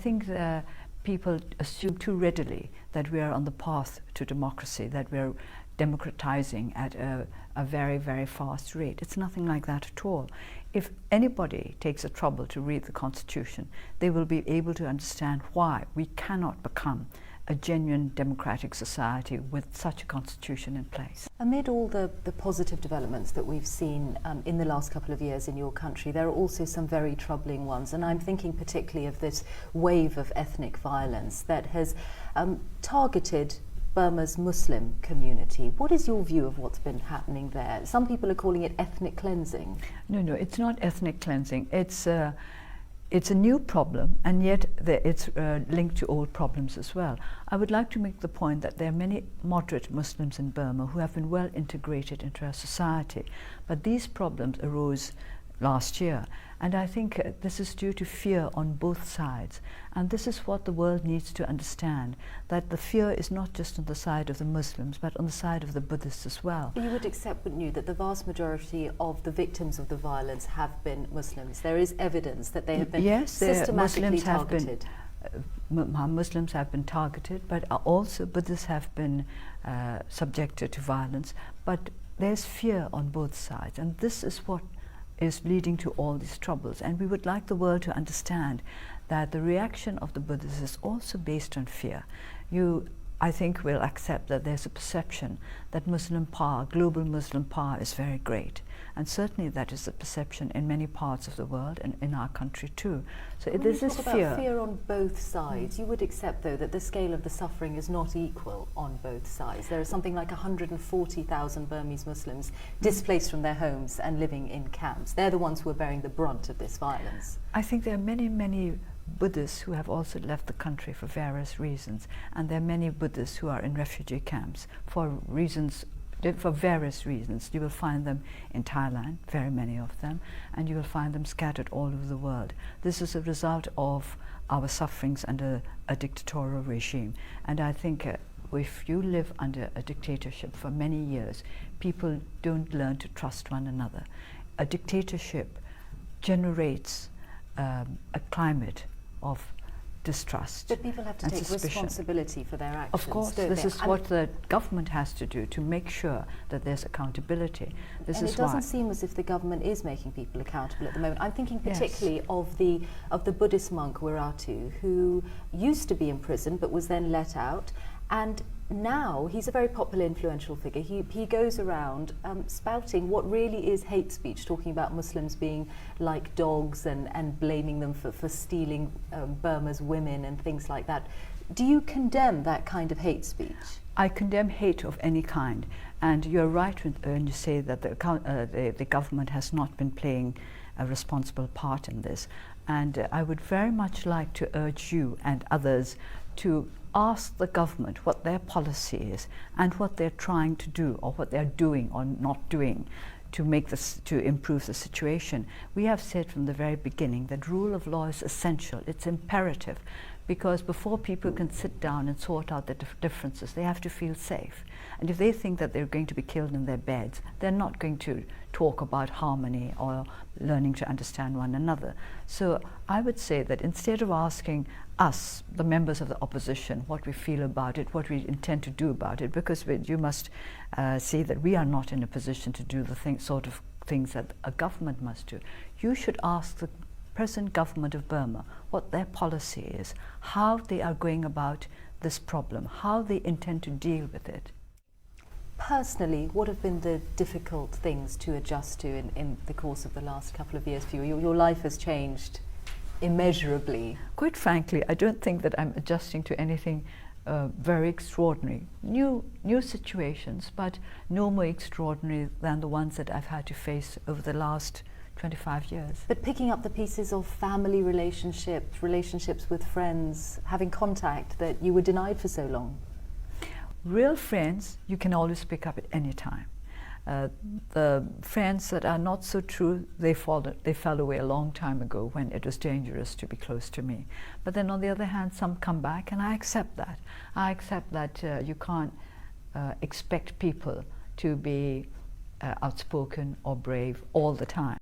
I think that people assume too readily that we are on the path to democracy, that we're democratizing at a very, very fast rate. It's nothing like that at all. If anybody takes the trouble to read the Constitution, they will be able to understand why we cannot become a genuine democratic society with such a constitution in place. Amid all the positive developments that we've seen in the last couple of years in your country, there are also some very troubling ones, and I'm thinking particularly of this wave of ethnic violence that has targeted Burma's Muslim community. What is your view of what's been happening there? Some people are calling it ethnic cleansing. No, it's not ethnic cleansing. It's a new problem, and yet it's linked to old problems as well. I would like to make the point that there are many moderate Muslims in Burma who have been well integrated into our society, but these problems arose last year, and I think this is due to fear on both sides, and this is what the world needs to understand, that the fear is not just on the side of the Muslims but on the side of the Buddhists as well. You would accept, wouldn't you, that the vast majority of the victims of the violence have been Muslims? There is evidence that they have been systematically targeted. Muslims have been targeted, but also Buddhists have been subjected to violence, but there's fear on both sides, and this is what is leading to all these troubles. And we would like the world to understand that the reaction of the Buddhists is also based on fear. I think will accept that there's a perception that Muslim power, global Muslim power, is very great. And certainly that is the perception in many parts of the world and in our country too. So this is fear. About fear on both sides, you would accept though that the scale of the suffering is not equal on both sides. There are something like 140,000 Burmese Muslims displaced from their homes and living in camps. They're the ones who are bearing the brunt of this violence. I think there are many Buddhists who have also left the country for various reasons, and there are many Buddhists who are in refugee camps for various reasons. You will find them in Thailand, very many of them, and you will find them scattered all over the world. This is a result of our sufferings under a dictatorial regime, and I think if you live under a dictatorship for many years, people don't learn to trust one another. A dictatorship generates a climate of distrust. But people have to take responsibility for their actions. Of course, this is what the government has to do, to make sure that there's accountability. And it doesn't seem as if the government is making people accountable at the moment. I'm thinking particularly of the Buddhist monk Wiratu, who used to be in prison but was then let out, and now he's a very popular, influential figure. He goes around spouting what really is hate speech, talking about Muslims being like dogs and blaming them for stealing Burma's women and things like that. Do you condemn that kind of hate speech? I condemn hate of any kind, and you're right when you say that the government has not been playing a responsible part in this. And I would very much like to urge you and others to ask the government what their policy is and what they're trying to do, or what they're doing or not doing to improve the situation. We have said from the very beginning that rule of law is essential, it's imperative, because before people can sit down and sort out the differences, they have to feel safe. And if they think that they're going to be killed in their beds, they're not going to talk about harmony or learning to understand one another. So I would say that instead of asking us, the members of the opposition, what we feel about it, what we intend to do about it, because you must see that we are not in a position to do the sort of things that a government must do. You should ask the present government of Burma what their policy is, how they are going about this problem, how they intend to deal with it. Personally, what have been the difficult things to adjust to in the course of the last couple of years for you? Your life has changed immeasurably. Quite frankly, I don't think that I'm adjusting to anything very extraordinary. New situations, but no more extraordinary than the ones that I've had to face over the last 25 years. But picking up the pieces of family relationships with friends, having contact that you were denied for so long. Real friends you can always pick up at any time. The friends that are not so true, they fell away a long time ago when it was dangerous to be close to me. But then on the other hand, some come back, and I accept that. I accept that you can't expect people to be outspoken or brave all the time.